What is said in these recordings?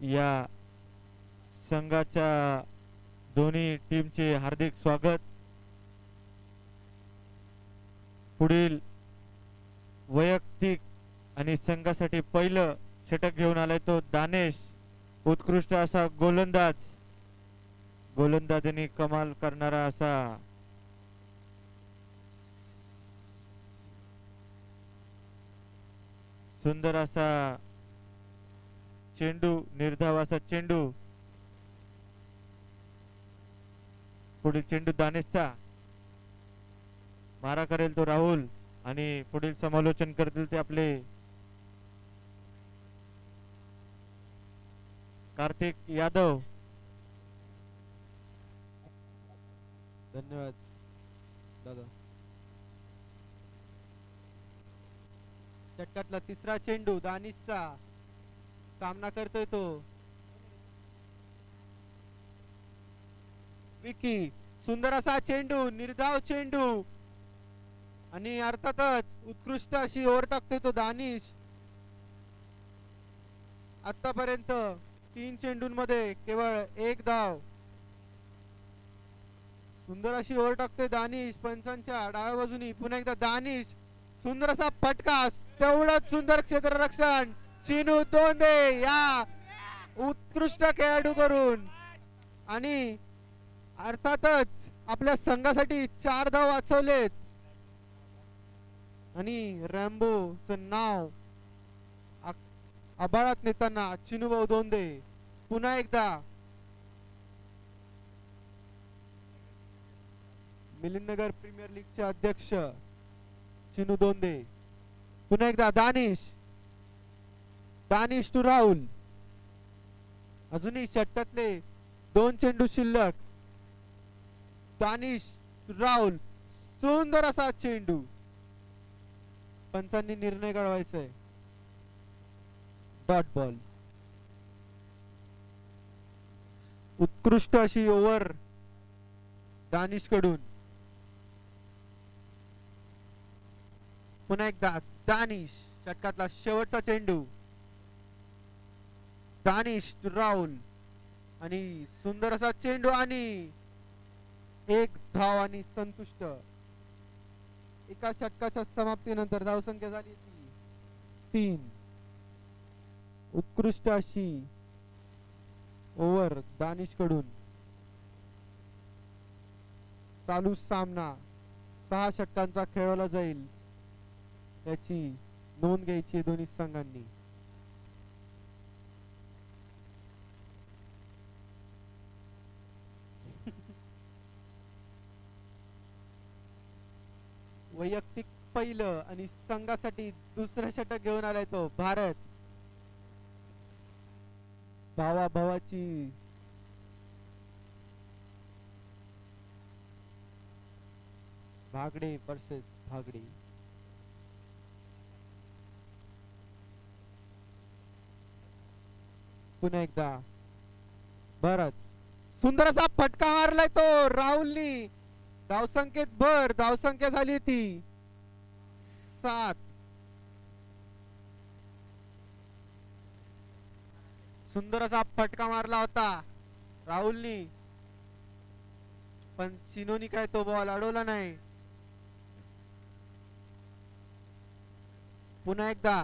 या संघाच्या दोन्ही टीमचे हार्दिक स्वागत. पुढील वैयक्तिक आणि संघासाठी पहिलं षटक घेऊन आलाय तो दानेश. उत्कृष्ट असा गोलंदाज, गोलंदाजाने कमाल करणारा असा सुंदर असा चेंडू, निर्धाव असा चेंडू. पुढील चेंडू दानेशचा, मारा करेल तो राहुल आणि पुढील समालोचन करतील ते आपले कार्तिक यादव. धन्यवाद दादा. षटकातला तिसरा चेंडू दानिशचा, सामना करतोय तो विकी. सुंदर असा चेंडू, निर्धाव चेंडू आणि अर्थातच उत्कृष्ट अशी ओव्हर टाकतोय तो दानिश. आतापर्यंत 3 चेंडूंमध्ये केवळ 1 धाव. सुंदर अशी ओव्हर टाकतोय दानिश. पंचांच्या डाव्या बाजूनी पुन्हा एकदा दानिश. सुंदर असा फटका, तेवढंच सुंदर क्षेत्ररक्षण चिनू दोंदे या उत्कृष्ट खेळाडू करून. आणि अर्थातच आपल्या संघासाठी 4 धाव वाचवलेत. आणि रॅम्बोचं नाव आभाळात नेताना चिनूभाऊ दोंदे. पुन्हा एकदा मिलिंदनगर प्रीमियर लीगचे अध्यक्ष चिनू दोंदे. पुन्हा एकदा दानिश, दानिश टू राहुल. अजूनही षटकातले 2 चेंडू शिल्लक. दानिश राहुल, सुंदर असा चेंडू. पंचांनी निर्णय कळवायचा आहे, डॉट बॉल. उत्कृष्ट अशी ओव्हर दानिश कडून. पुन्हा एकदा दानिश, षटकातला शेवटचा चेंडू. दानिश राहुल आणि सुंदर असा चेंडू आणि 1 धाव आणि संतुष्ट. एका षटकाच्या समाप्तीनंतर धावसंख्या झाली 3. उत्कृष्ट अशी ओव्हर दानिश कडून. चालू सामना 6 षटकांचा खेळवला जाईल याची नोंद घ्यायची दोन्ही संघांनी. वैयक्तिक पहिलं आणि संघासाठी दुसरं षटक घेऊन आलाय तो भारत. भावाभावाची भागडे वर्सेस भागडे. पुन्हा एकदा भारत. सुंदर असा फटका मारलाय तो राहुलनी. धावसंख्येत भर. धावसंख्या झाली ती 7. सुंदर असा फटका मारला होता राहुलनी, पण चिनोनी काय तो बॉल अडवला नाही. पुन्हा एकदा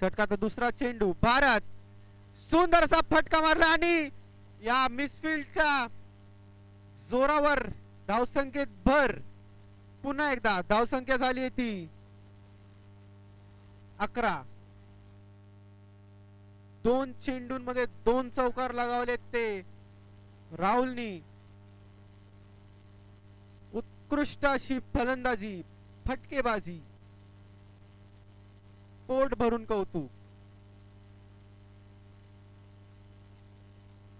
षटकाचा दुसरा चेंडू. भारत, सुंदर असा फटका मारला आणि या मिसफील्डच्या जोरावर धावसंख्येत भर. पुन्हा एकदा धावसंख्या झाली ती 11. 2 चेंडूंमध्ये 2 चौकार लगावलेत ते राहुलनी. उत्कृष्ट अशी फलंदाजी, फटकेबाजी, पोट भरून कौतुक.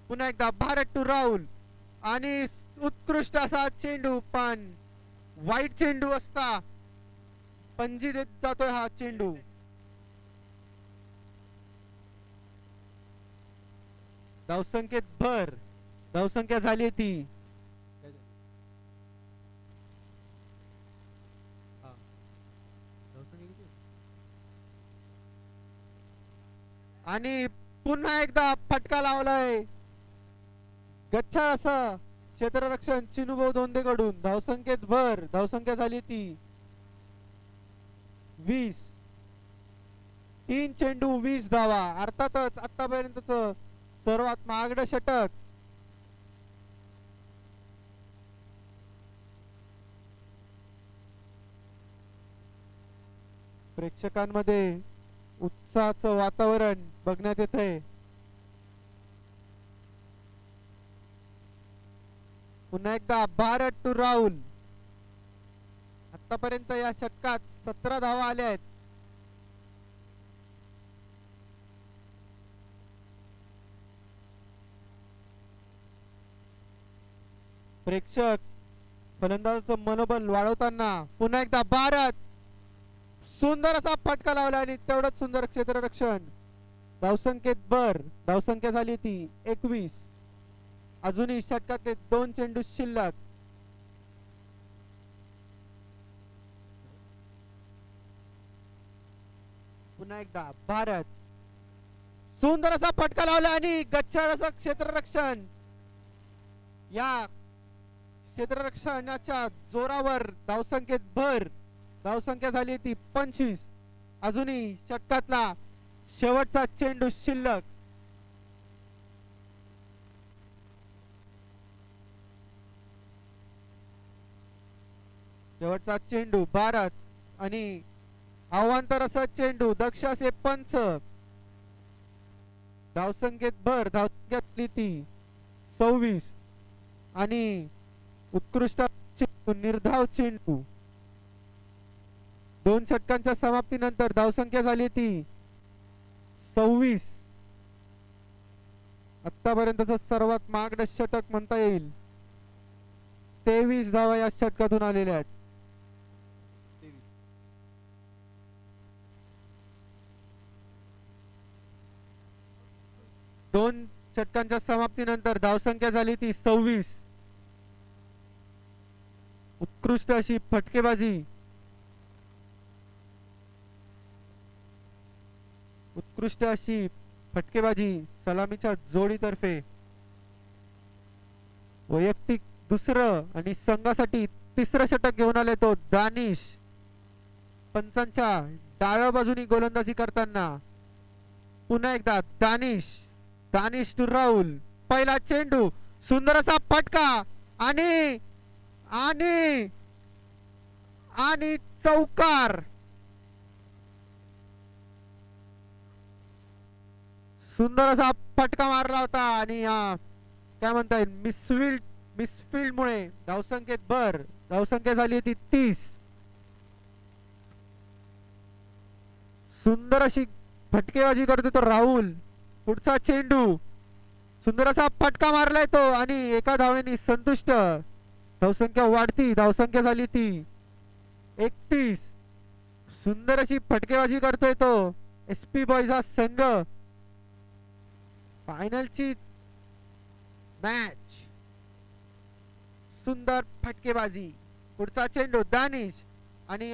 पुन्हा एकदा भारत टू राहुल आणि उत्कृष्ट असा चेंडू, पण वाईट चेंडू असता पणजी देत जातोय हा चेंडू. धावसंख्येत भर. धावसंख्या झाली ती आणि पुन्हा एकदा फटका लावलाय. गच्छाळ असं क्षेत्ररक्षण चिनुभाऊ धोंडेकडून. धावसंख्येत भर. धावसंख्या झाली ती 20. 3 चेंडू 20 धावा. अर्थातच आतापर्यंतच सर्वात महागडं षटक. प्रेक्षकांमध्ये उत्साहाचं वातावरण बघण्यात येत आहे. पुन्हा एकदा भारत टू राहुल. आतापर्यंत या षटकात 17 धावा आल्या आहेत. प्रेक्षक फलंदाजाचं मनोबल वाढवताना पुन्हा एकदा भारत. सुंदर असा फटका लावला आणि तेवढंच सुंदर क्षेत्ररक्षण. धावसंख्येत भर. धावसंख्या झाली ती 21. अजूनही षटकातले 2 चेंडू शिल्लक. पुन्हा एकदा भारत. सुंदर असा फटका लावला आणि गच्छाळ असं क्षेत्ररक्षण. या क्षेत्ररक्षणाच्या जोरावर धावसंख्येत भर. धावसंख्या झाली ती 25. अजूनही षटकातला शेवटचा चेंडू शिल्लक. शेवटचा चेंडू भारत आणि अवांतर असा चेंडू दक्ष असे पंच. धावसंख्येत भर. धावसंख्या ती 26 आणि उत्कृष्ट चेंडू निर्धाव चेंडू. 2 षटकांच्या समाप्तीनंतर धावसंख्या झाली ती 26. आतापर्यंतच सर्वात महागडं षटक म्हणता येईल. 23 धावा या षटकातून आलेल्या आहेत. 2 षटकांच्या समाप्तीनंतर धावसंख्या झाली ती 26. उत्कृष्ट अशी फटकेबाजी. उत्कृष्ट अशी फटकेबाजी सलामीच्या जोडीतर्फे. वैयक्तिक दुसरं आणि संघासाठी तिसरं षटक घेऊन आले तो दानिश. पंचांच्या डाव्या बाजूनी गोलंदाजी करताना पुन्हा एकदा दानिश. दानिश टू राहुल. पहिला चेंडू. सुंदर असा फटका आणि आणि आणि चौकार. सुंदर असा फटका मारला होता आणि काय म्हणता येईल मिसफील्ड मुळे धावसंख्येत भर. धावसंख्या झाली ती 30. सुंदर अशी फटकेबाजी करतो तो राहुल. पुढचा चेंडू. सुंदर असा फटका मारलाय तो आणि एका धावेने संतुष्ट. धावसंख्या वाढती. धावसंख्या झाली ती 31. सुंदर अशी फटकेबाजी करतोय तो SP बॉयज हा संघ. फायनलची मॅच. सुंदर फटकेबाजी. पुढचा चेंडू दानिश आणि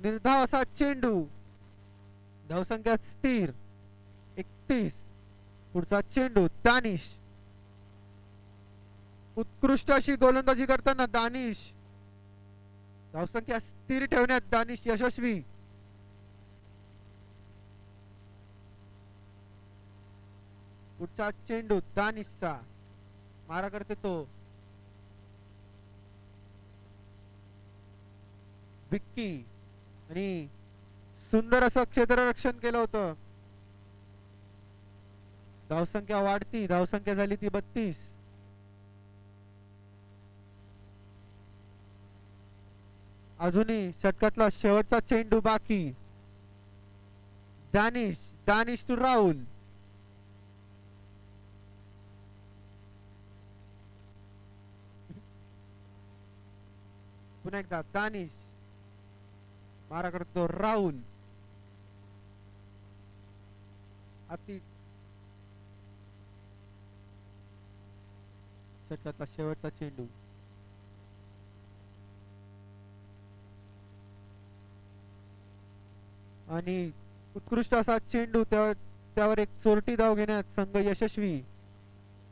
निर्धाव असा चेंडू. धावसंख्या स्थिर 31. पुढचा चेंडू दानिश. उत्कृष्ट अशी गोलंदाजी करताना दानिश. धावसंख्या स्थिर ठेवण्यात दानिश यशस्वी. पुढचा चेंडू दानिशचा. मारा करते तो विक्की आणि सुंदर असं क्षेत्ररक्षण केलं होतं. धावसंख्या वाढती. धावसंख्या झाली ती 32. अजूनही षटकातला शेवटचा चेंडू बाकी. दानिश टू राहुल. पुन्हा एकदा दानिश. मारा करतो राहुल. अति षटकातला शेवटचा चेंडू. आणि उत्कृष्ट असा चेंडू त्यावर एक चोरटी धाव घेण्यात संघ यशस्वी.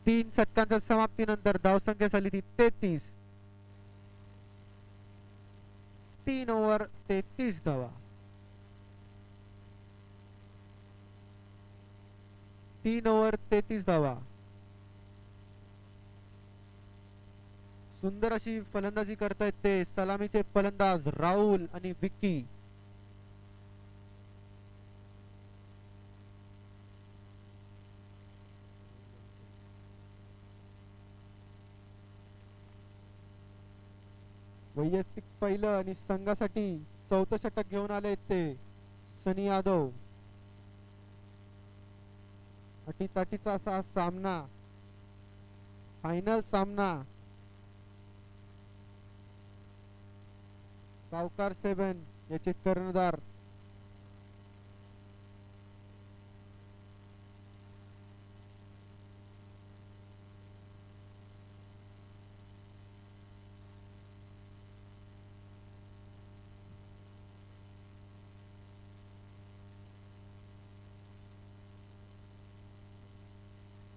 3 षटकांच्या समाप्तीनंतर धावसंख्या झाली ती 33. 3 ओव्हर 33 धावा. 3 ओव्हर 33 धावा. सुंदर अशी फलंदाजी करतायत ते सलामीचे फलंदाज राहुल आणि विक्की. वैयक्तिक पहिलं आणि संघासाठी चौथं षटक घेऊन आले ते सनी यादव. अटीतटीचा असा सामना, फायनल सामना. सावकार 7 याचे कर्णधार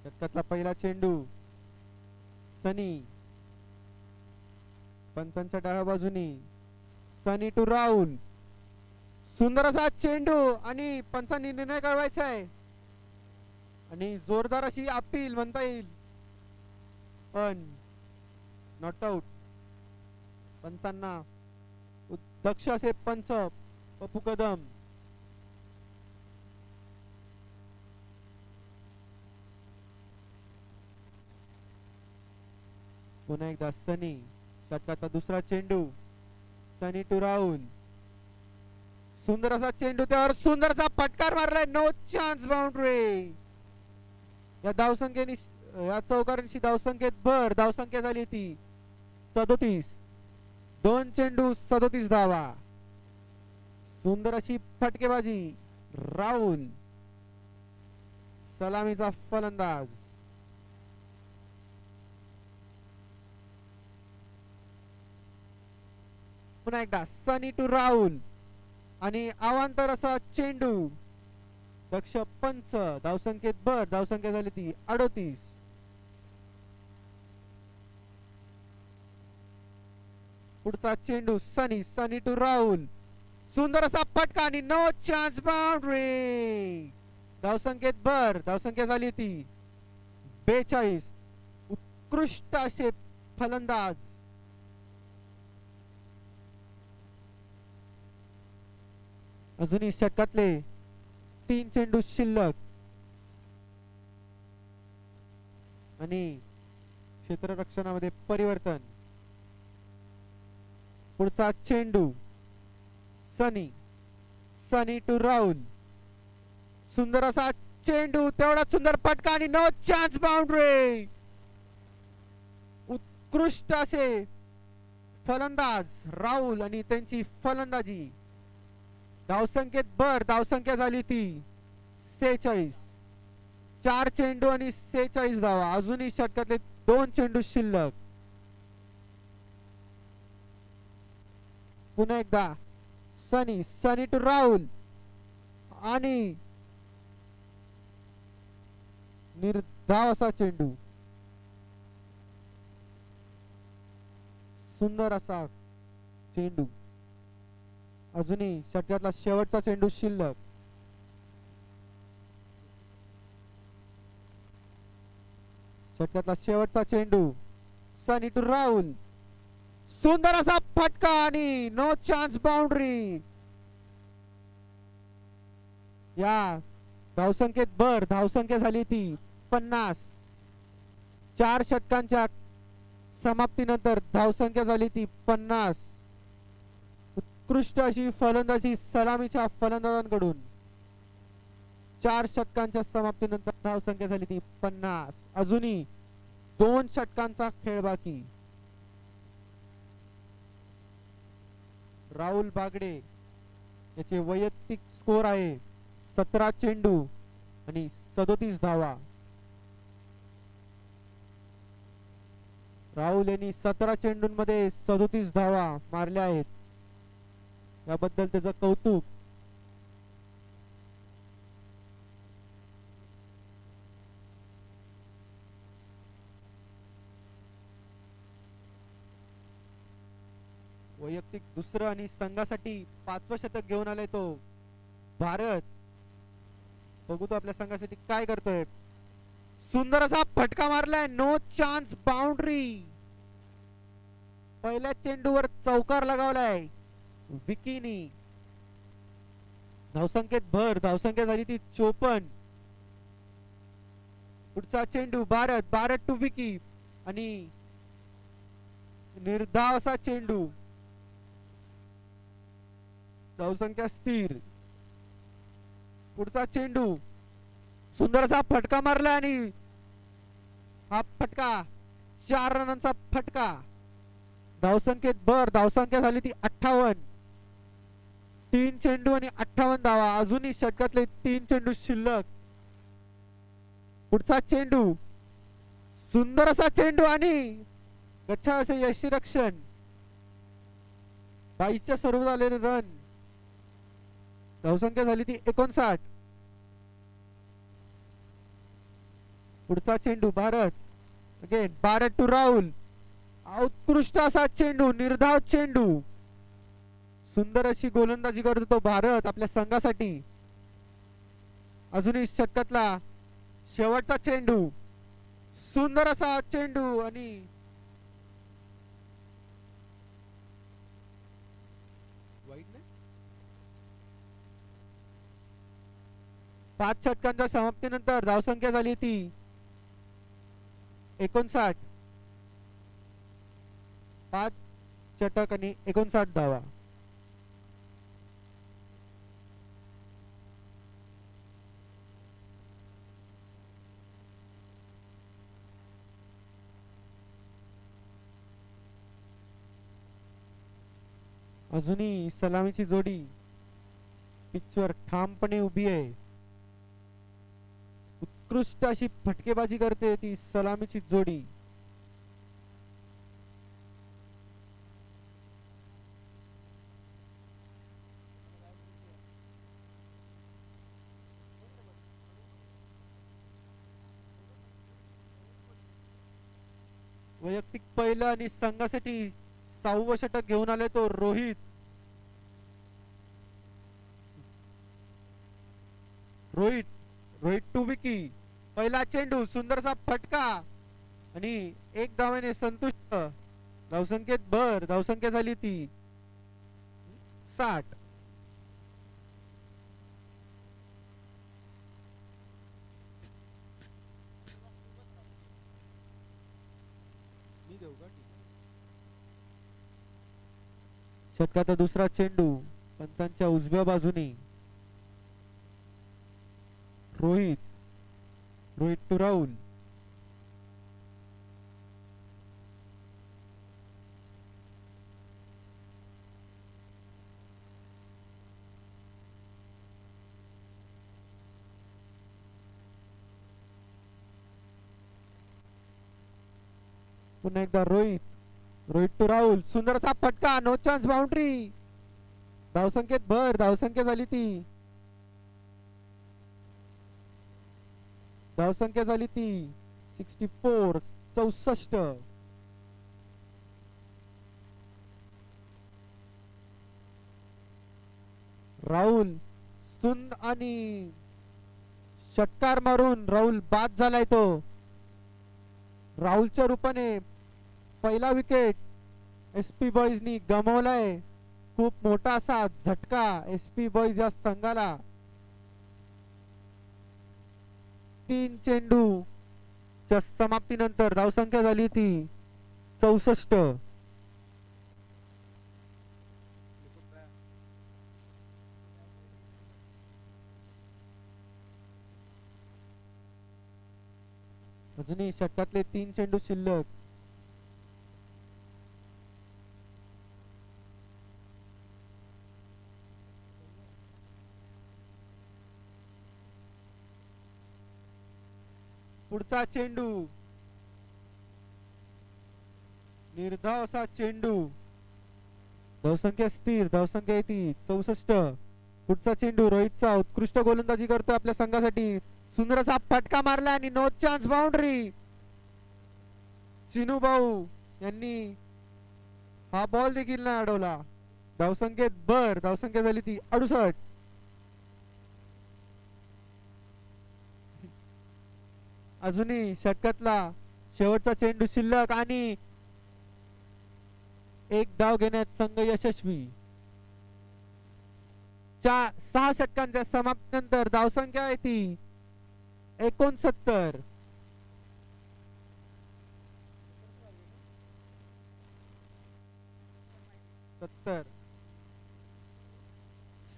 षटकातला पहिला चेंडू सनी. पंचांच्या डाव्या बाजूनी सनी टू राहुल. सुंदर असा चेंडू आणि पंचांनी निर्णय कळवायचा आहे आणि जोरदार अशी अपील म्हणता येईल, पण नॉट आउट. पंचांना दक्ष असे पंच पप्पू कदम. पुन्हा एकदा सनी. षटकाचा दुसरा चेंडू सनी टू राहुल. सुंदर असा चेंडू, त्यावर सुंदर असा फटकार मारलाय. No chance, boundary. या धावसंख्येने या चौकारांशी धावसंख्येत भर. धावसंख्या झाली ती 37. 2 चेंडू 37 धावा. सुंदर अशी फटकेबाजी. राहुल सलामीचा फलंदाज. पुन्हा एकदा सनी टू राहुल आणि अवांतर असा चेंडू. दक्ष पंच. धावसंख्येत भर. धावसंख्या झाली ती 38. पुढचा चेंडू सनी टू राहुल. सुंदर असा फटका आणि नो चान्स, बाउंड्री. धावसंख्येत भर. धावसंख्या झाली ती 42. उत्कृष्ट असे फलंदाज अजूनही षटकातले 3 चेंडू शिल्लक आणि क्षेत्ररक्षणामध्ये परिवर्तन. पुढचा चेंडू सनी टू राहुल. सुंदर असा चेंडू, तेवढा सुंदर फटका आणि नो चान्स, बाउंड्री. उत्कृष्ट असे फलंदाज राहुल आणि त्यांची फलंदाजी. धावसंख्येत भर. धावसंख्या झाली ती 46. 4 चेंडू आणि 46 धावा. अजूनही षटकातले 2 चेंडू शिल्लक. पुन्हा एकदा सनी टू राहुल आणि निर्धाव असा चेंडू. सुंदर असा चेंडू. अजूनही षटकातला शेवटचा चेंडू शिल्लक. षटकातला शेवटचा चेंडू सनी टू राहुल. सुंदर असा फटका आणि नो चान्स, बाउंड्री. या धावसंख्येत भर. धावसंख्या झाली ती 50. 4 षटकांच्या समाप्तीनंतर धावसंख्या झाली ती 50. उत्कृष्ट अशी फलंदाजी सलामीच्या फलंदाजांकडून. 4 षटकांच्या समाप्तीनंतर धावसंख्या झाली ती 50. अजूनही 2 षटकांचा खेळ बाकी. राहुल बागडे याचे वैयक्तिक स्कोर आहे 17 चेंडू आणि 37 धावा. राहुल यांनी 17 चेंडूंमध्ये 37 धावा मारल्या आहेत. याबद्दल त्याचं कौतुक. वैयक्तिक दुसरं आणि संघासाठी 5वं शतक घेऊन आलाय तो भारत. बघू तो आपल्या संघासाठी काय करतोय. सुंदर असा फटका मारलाय. No chance, boundary. पहिल्या चेंडूवर चौकार लगावलाय विकीनी. धावसंख्येत भर. धावसंख्या झाली ती 54. पुढचा चेंडू भारत टू विकी आणि निर्धाव असा चेंडू. धावसंख्या स्थिर. पुढचा चेंडू. सुंदर असा फटका मारला आणि हा फटका 4 रनांचा फटका. धावसंख्येत भर. धावसंख्या झाली ती 58. 3 चेंडू आणि 58 धावा. अजूनही षटकातले 3 चेंडू शिल्लक. पुढचा चेंडू. सुंदर असा चेंडू आणि गच्छा असे यष्टीरक्षण. 22च्या सर्व झालेले रन. धावसंख्या झाली ती 59. पुढचा चेंडू भारत. Again Bharat to Rahul. उत्कृष्ट असा चेंडू. निर्धाव चेंडू. सुंदर अशी गोलंदाजी करतो तो भारत आपल्या संघासाठी. अजूनही षटकातला शेवटचा चेंडू. सुंदर असा चेंडू आणि 5 षटकांच्या समाप्तीनंतर धावसंख्या झाली ती 59. 5 षटक आणि 59 धावा. अजूनही सलामीची जोडी पिचवर ठामपणे उभी आहे. उत्कृष्ट अशी फटकेबाजी करते ती सलामीची जोडी. वैयक्तिक पहिलं आणि संघासाठी 6वं षटक घेऊन आले तो रोहित. रोहित टू विकी. पहिला चेंडू. सुंदरसा फटका आणि 1 धावेने संतुष्ट. धावसंख्येत भर. धावसंख्या झाली ती 60. षटकाचा दुसरा चेंडू पंचांच्या उजव्या बाजूने. रोहित टू राहुल. पुन्हा एकदा रोहित टू राहुल. सुंदरचा फटका. No chance, boundary. धावसंख्येत भर. धावसंख्या झाली ती 64. 64. राहुल आणि षटकार मारून राहुल बाद झालाय तो. राहुलच्या रूपाने पहिला विकेट एसपी बॉईजनी गमावलाय. खूप मोठा असा झटका एसपी बॉईज या संघाला. 3 चेंडू च्या समाप्तीनंतर धावसंख्या झाली ती 64. अजूनही षटकातले 3 चेंडू शिल्लक. पुढचा चेंडू. निर्धाव असा चेंडू. धावसंख्या स्थिर. धावसंख्या येते 64. पुढचा चेंडू रोहितचा. उत्कृष्ट गोलंदाजी करतो आपल्या संघासाठी. सुंदर असा फटका मारला आणि नो चान्स, बाउंड्री. चिनू भाऊ यांनी हा बॉल देखील नाही अडवला. धावसंख्येत भर. धावसंख्या झाली ती 68. अजूनही षटकातला शेवटचा चेंडू शिल्लक आणि एक धाव घेण्यात संघ यशस्वी. 6 षटकांच्या समाप्तीनंतर धावसंख्या आहे ती 69.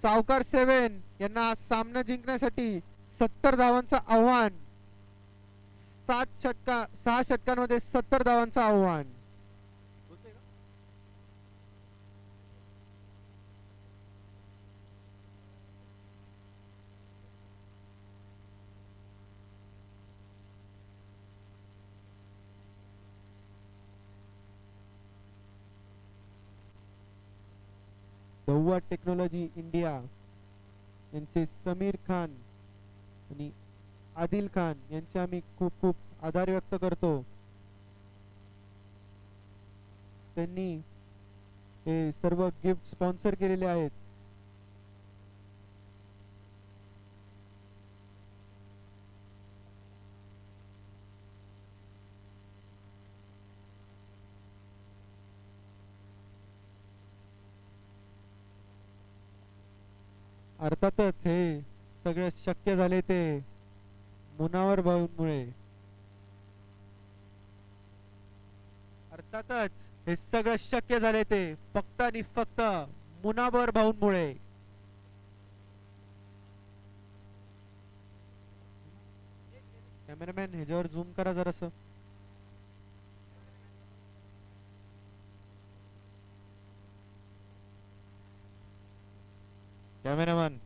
सावकार 7 यांना सामना जिंकण्यासाठी 70 धावांचं आव्हान. 6 षटकांमध्ये 70 धावांचं आव्हान. दौवा टेक्नॉलॉजी इंडिया यांचे समीर खान आणि आदिल खान यांचे आम्ही खूप खूप आभार व्यक्त करतो. त्यांनी हे सर्व गिफ्ट स्पॉन्सर केलेले आहेत. अर्थातच हे सगळे शक्य झाले ते मुनावर भाऊंमुळे. अर्थातच हे सगळं शक्य झाले ते फक्त आणि फक्त मुनावर भाऊंमुळे. कॅमेरामॅन ह्याच्यावर झूम करा जरासं. कॅमेरामॅन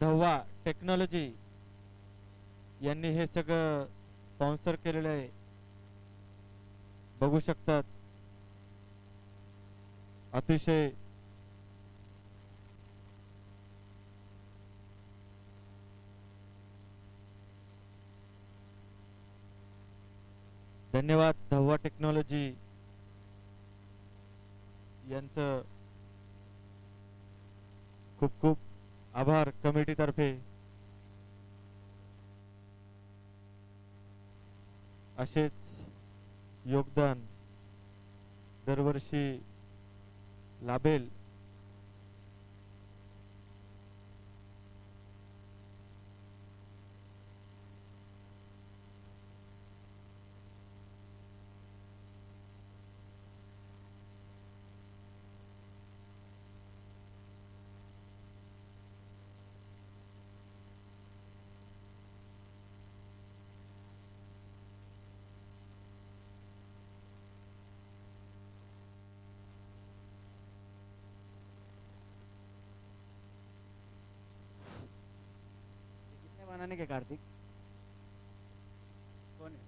धव्वा टेक्नॉलॉजी यांनी हे सगळं स्पॉन्सर केलेलं आहे. बघू शकतात अतिशय धन्यवाद धव्वा टेक्नॉलॉजी यांचं खूप खूप आभार कमिटी तर्फे. असेच योगदान दरवर्षी लाभेल बनाने के कार्तिक कौन है?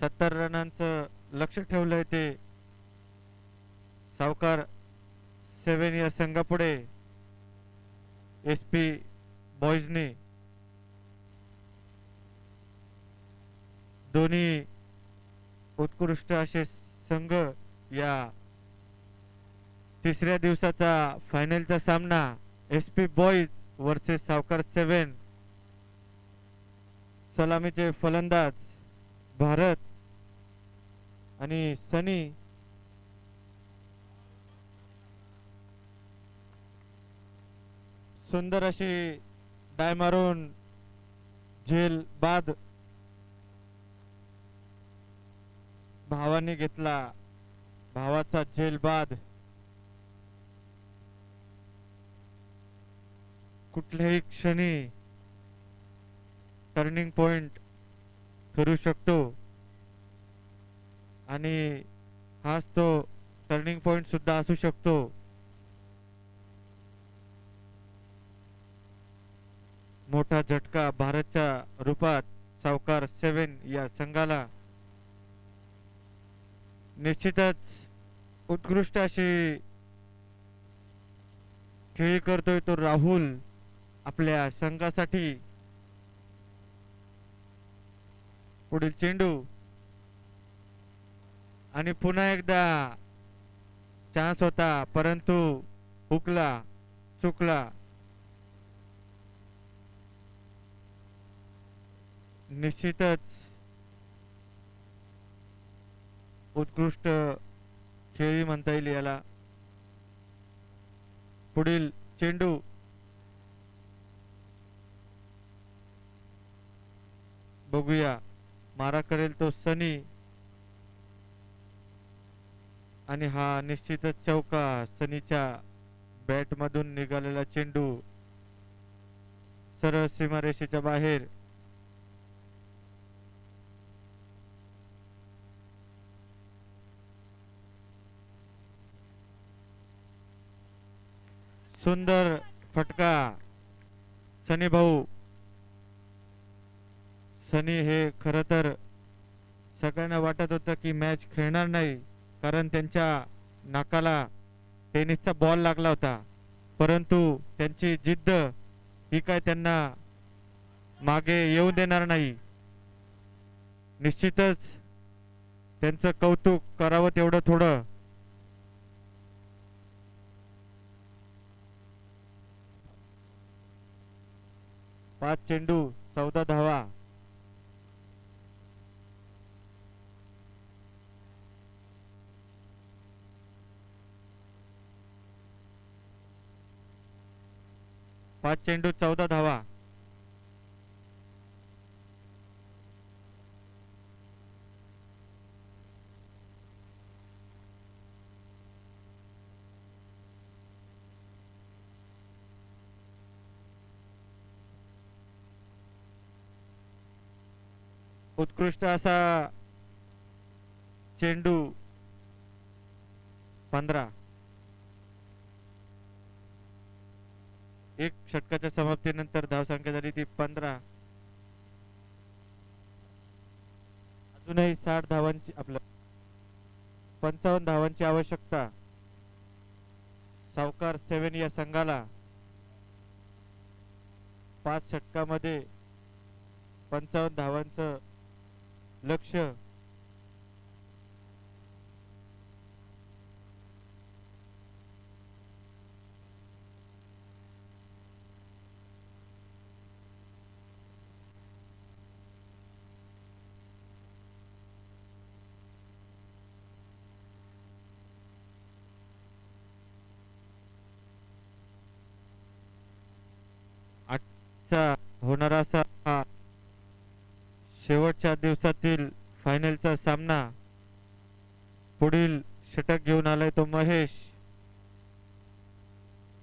सत्तर रनांचं लक्ष ठेवलंय ते सावकार 7 या संघापुढे SP बॉयजने. दोन्ही उत्कृष्ट असे संघ या तिसऱ्या दिवसाचा फायनलचा सामना SP बॉयज वर्सेस सावकार 7. सलामीचे फलंदाज भारत आणि सनी. सुंदर अशी डाय मारून झेल बाद भावाने घेतला. भावाचा झेल बाद कुठल्याही क्षणी टर्निंग पॉइंट ठरू शकतो आणि हाच तो टर्निंग पॉइंट सुद्धा असू शकतो. मोठा झटका भारतच्या रूपात सावकार 7 या संघाला. निश्चितच उत्कृष्ट अशी खेळी करतोय तो राहुल आपल्या संघासाठी. पुढील चेंडू आणि पुन्हा एकदा चान्स होता परंतु हुकला, चुकला. निश्चितच उत्कृष्ट खेळी म्हणता येईल याला. पुढील चेंडू बघूया मारा करेल तो सनी आणि हा निश्चितच चौका. सनीच्या बॅट मधून निघालेला चेंडू सरळ सीमारेषेच्या बाहेर. सुंदर फटका सनी भाऊ. सनी हे खरं तर सगळ्यांना वाटत होतं की मॅच खेळणार नाही कारण त्यांच्या नाकाला टेनिसचा बॉल लागला होता, परंतु त्यांची जिद्द ही काय त्यांना मागे येऊ देणार नाही. निश्चितच त्यांचं कौतुक करावं तेवढं थोडं. पाच चेंडू 14 धावा. पाच चेंडू 14 धावा. उत्कृष्ट असा चेंडू 15. एक षटकाच्या समाप्तीनंतर धावसंख्या झाली ती 15. अजूनही 60 धावांची आपल्या 55 धावांची आवश्यकता सावकार 7 या संघाला. 5 षटकामध्ये 55 धावांचं लक्ष्य. आजचा होणारा असा हा शेवटच्या दिवसातील फायनलचा सामना. पुढील षटक घेऊन आलाय तो महेश.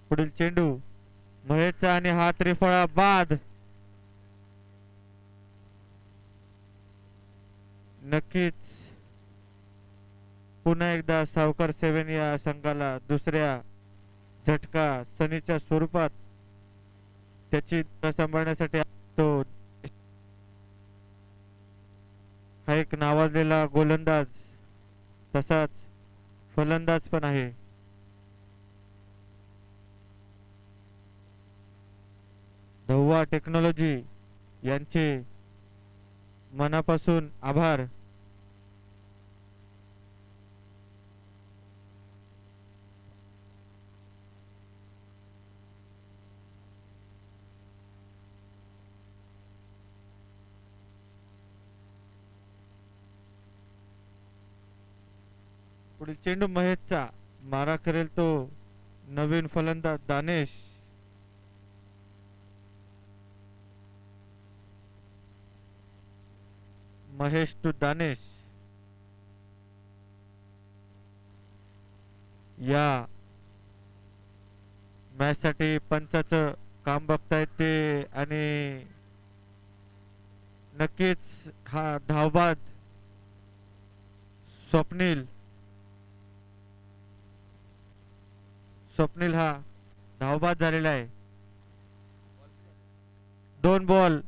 पुढील चेंडू महेशचा आणि हा त्रिफळा बाद. नक्कीच पुन्हा एकदा सावकार 7 या संघाला दुसऱ्या झटका सनीच्या स्वरूपात त्याची सांभाळण्यासाठी तो हा एक नावाजलेला गोलंदाज तसाच फलंदाज पण आहे. धव्वा टेक्नॉलॉजी यांचे मनापासून आभार. पुढील चेंडू महेशचा. मारा करेल तो नवीन फलंदाज दानेश. महेश टू दानेश. या मॅच साठी पंचाचं काम बघतायत ते आणि नक्कीच हा धावबाद स्वप्नील हा धावबाद झालेला आहे. 2 बॉल.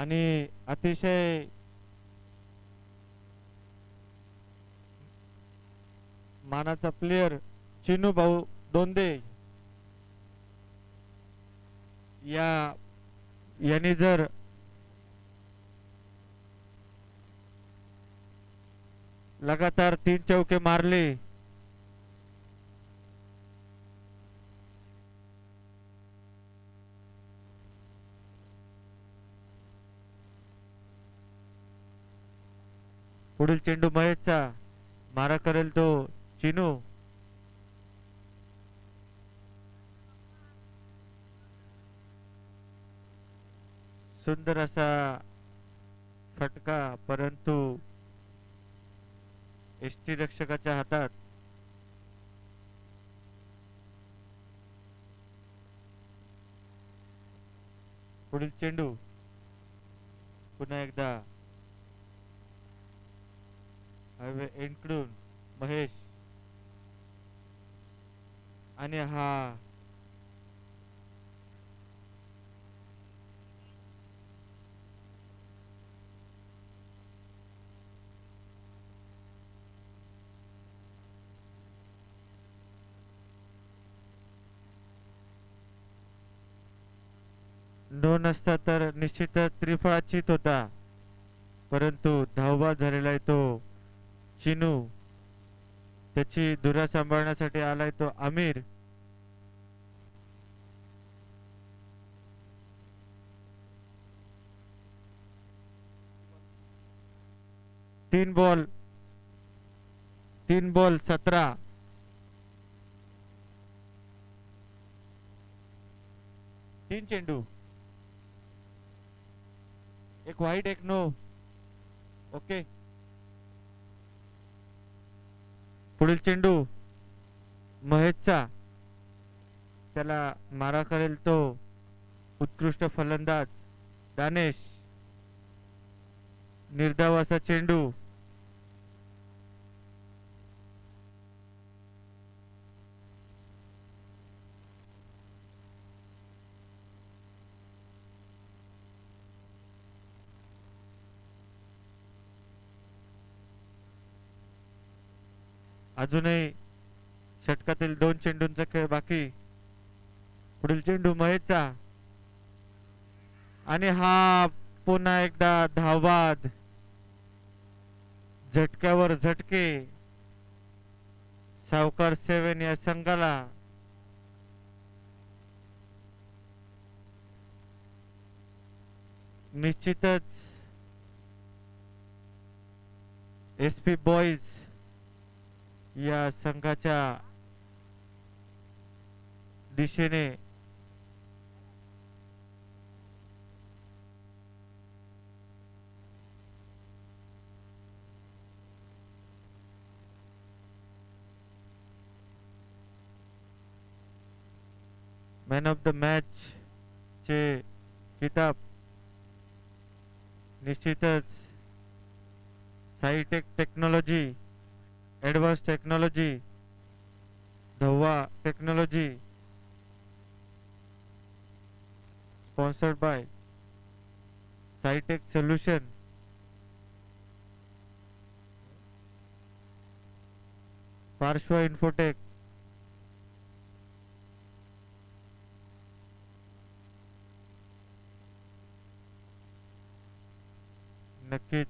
आणि अतिशय मानाचा प्लेयर चिनू भाऊ दोंदे यांनी जर लगातार 3 चौके मारले पुढील चेंडू महेशचा मारा करेल तो चिनू सुंदर असा फटका परंतु एसटी रक्षकाच्या हातात पुढील चेंडू पुन्हा एकदा हायवे एंडकडून महेश आणि हा नो नसता तर निश्चितच त्रिफळाचीत होता परंतु धावबाद झालेला आहे तो चिनू त्याची धुरा सांभाळण्यासाठी आलाय तो आमिर तीन बॉल 17 तीन चेंडू एक वाईट एक नो ओके पुढील चेंडू महेशचा त्याला मारा करेल तो उत्कृष्ट फलंदाज दानेश निर्धाव असा चेंडू अजूनही षटकातील 2 चेंडूंचा खेळ बाकी पुढील चेंडू महेशचा आणि हा पुन्हा एकदा धावबाद झटक्यावर झटके सावकार 7 या संघाला निश्चितच एसपी बॉईज या संघाच्या दिशेने मॅन ऑफ द मॅच चे किताब निश्चितच साईटेक टेक्नॉलॉजी एडवान्स टेक्नॉलॉजी धव्वा technology sponsored by Saitech solution Parshva Infotech नक्कीच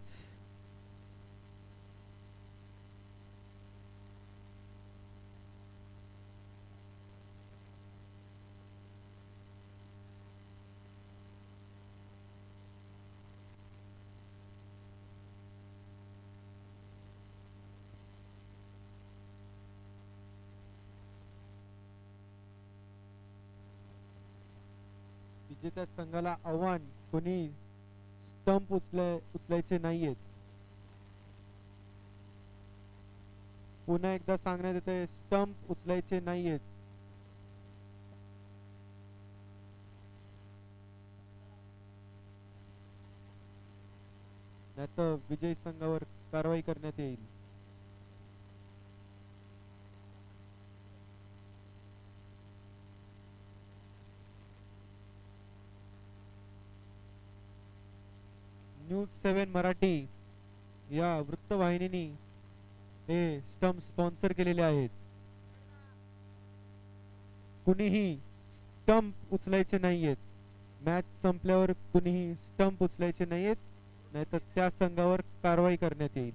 विजेत्या संघाला आव्हान कोणी स्टंप उचलायचे नाहीयेत पुन्हा एकदा सांगण्यात येते स्टंप उचलायचे नाहीयेत नाहीतर विजयी संघावर कारवाई करण्यात येईल न्यूज 7 मराठी या वृत्तवाहिनीने हे स्टंप स्पॉन्सर केलेले आहेत. कुणीही स्टंप उचलायचे नाहीयेत. मॅच संपल्यावर कुणीही स्टंप उचलायचे नाहीयेत, नाहीतर त्या संघावर कारवाई करण्यात येईल.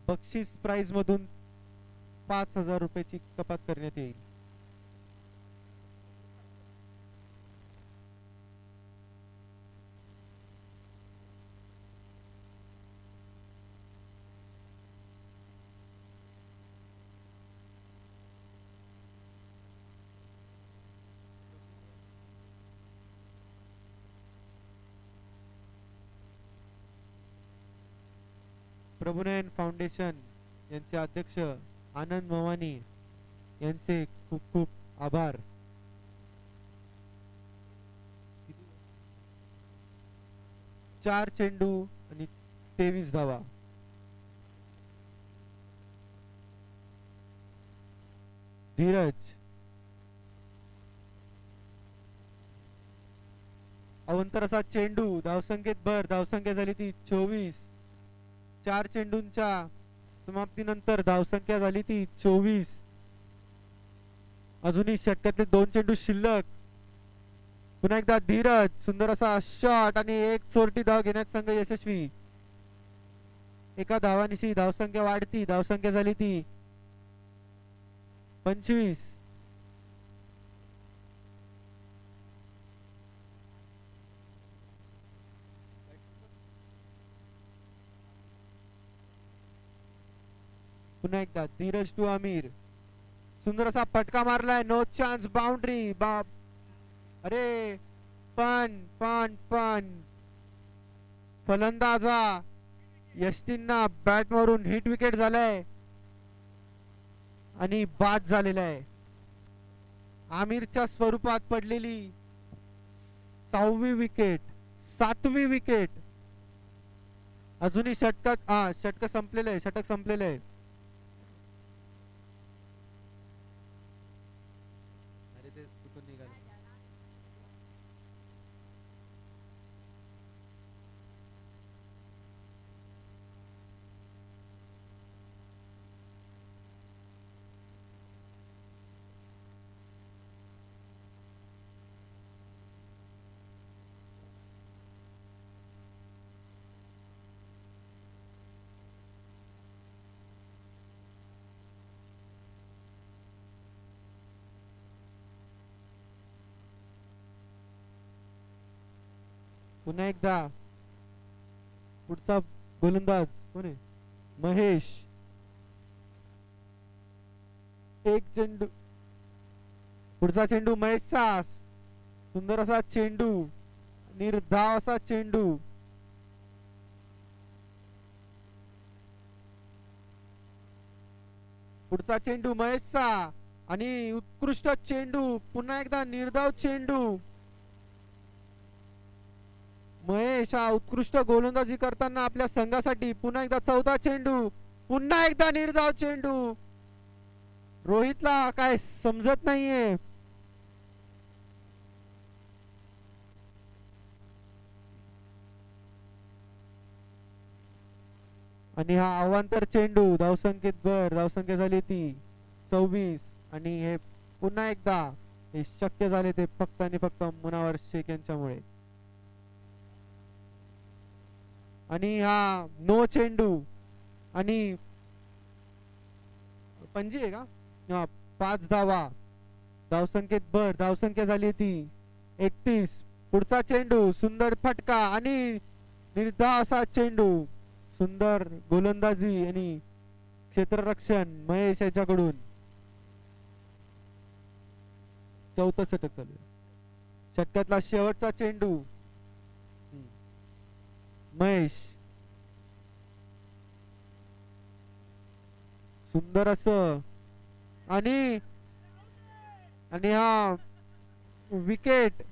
बक्षीस प्राइज मधून 5,000 रुपयाची कपात करण्यात येईल. प्रभुनयन फाउंडेशन यांचे अध्यक्ष आनंद मवानी यांचे खूप खूप आभार. चार चेंडू आणि 23 धावा. धीरज अवंतर असा चेंडू, धावसंख्येत भर, धावसंख्या झाली ती 24. 4 चेंडूंच्या समाप्तीनंतर धावसंख्या झाली ती 24. अजूनही षटकातले 2 चेंडू शिल्लक. पुन्हा एकदा धीरज, सुंदर असा शॉट आणि एक चोरटी धाव घेण्यात संघ यशस्वी. एका धावानिशी धावसंख्या वाढती, धावसंख्या झाली ती 25. पुन्हा एकदा धीरज टू आमिर, सुंदर असा फटका मारलाय, नो चान्स, बाउंड्री. बाप अरे पण पण पण फलंदाजा यष्टींना बॅट मारून हिट विकेट झालाय आणि बाद झालेला आहे. आमिरच्या स्वरूपात पडलेली 6वी विकेट, 7वी विकेट. अजूनही षटक संपलेलं आहे, षटक संपलेलं आहे. अरे ते चुकून निघाले. पुन्हा एकदा पुढचा गोलंदाज कोण आहे? महेश. एक चेंडू, पुढचा चेंडू महेशचा, सुंदर असा चेंडू, निर्धाव असा चेंडू. पुढचा चेंडू महेशचा आणि उत्कृष्ट चेंडू, पुन्हा एकदा निर्धाव चेंडू. महेश हा उत्कृष्ट गोलंदाजी करताना आपल्या संघासाठी पुन्हा एकदा 14 चेंडू, पुन्हा एकदा निर्धाव चेंडू. रोहितला काय समजत नाहीये. आणि हा अवांतर चेंडू, धावसंख्येत भर, धावसंख्या झाली ती 26. आणि हे पुन्हा एकदा हे शक्य झाले ते फक्त आणि फक्त मुनावर शेख यांच्यामुळे. आणि हा नो चेंडू आणि पंजी आहे का, 5 धावा, धावसंख्येत भर, धावसंख्या झाली ती 31. पुढचा चेंडू, सुंदर फटका आणि निर्धाव असा चेंडू. सुंदर गोलंदाजी आणि क्षेत्ररक्षण महेश याच्याकडून. चौथा षटक चालू, षटकातला शेवटचा चेंडू महेश. सुंदर असं आणि हा विकेट.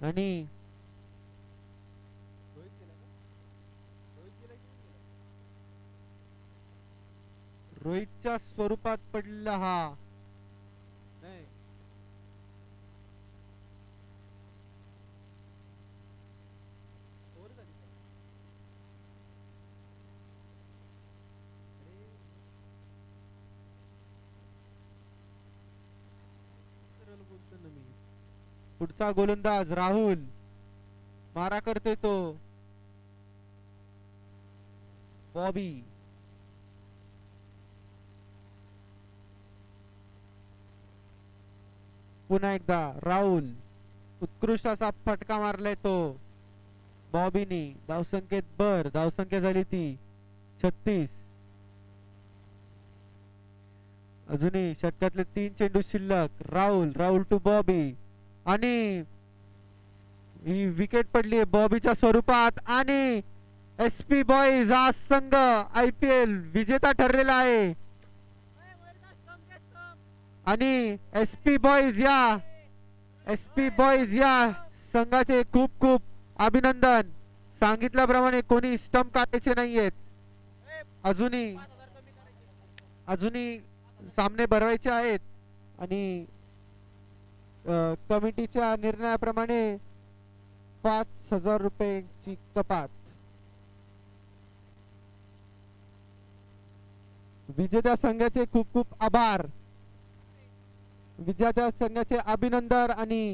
आणि रोहितच्या स्वरूपात पडलेला हा नाही. पुढचा गोलंदाज राहुल मारा करतोय तो. बॉबी पुन्हा एकदा राहुल उत्कृष्ट असा फटका मारलाय तो बॉबीनी. धावसंख्येत भर. धावसंख्या झाली ती 36. अजूनही षटकातले 3 चेंडू शिल्लक. राहुल टू बॉबी आणि ही विकेट पडली बॉबीच्या स्वरूपात. आणि SP बॉईज हा संघ IPL विजेता ठरलेला आहे. आणि SP बॉईज या संघाचे खूप खूप अभिनंदन. सांगितल्याप्रमाणे कोणी स्टंप काढायचे नाहीयेत. अजूनही सामने भरवायचे आहेत आणि कमिटीच्या निर्णयाप्रमाणे 5,000 रुपयांची कपात. विजेत्या संघाचे खूप खूप आभार. विजेत्या संघाचे अभिनंदन आणि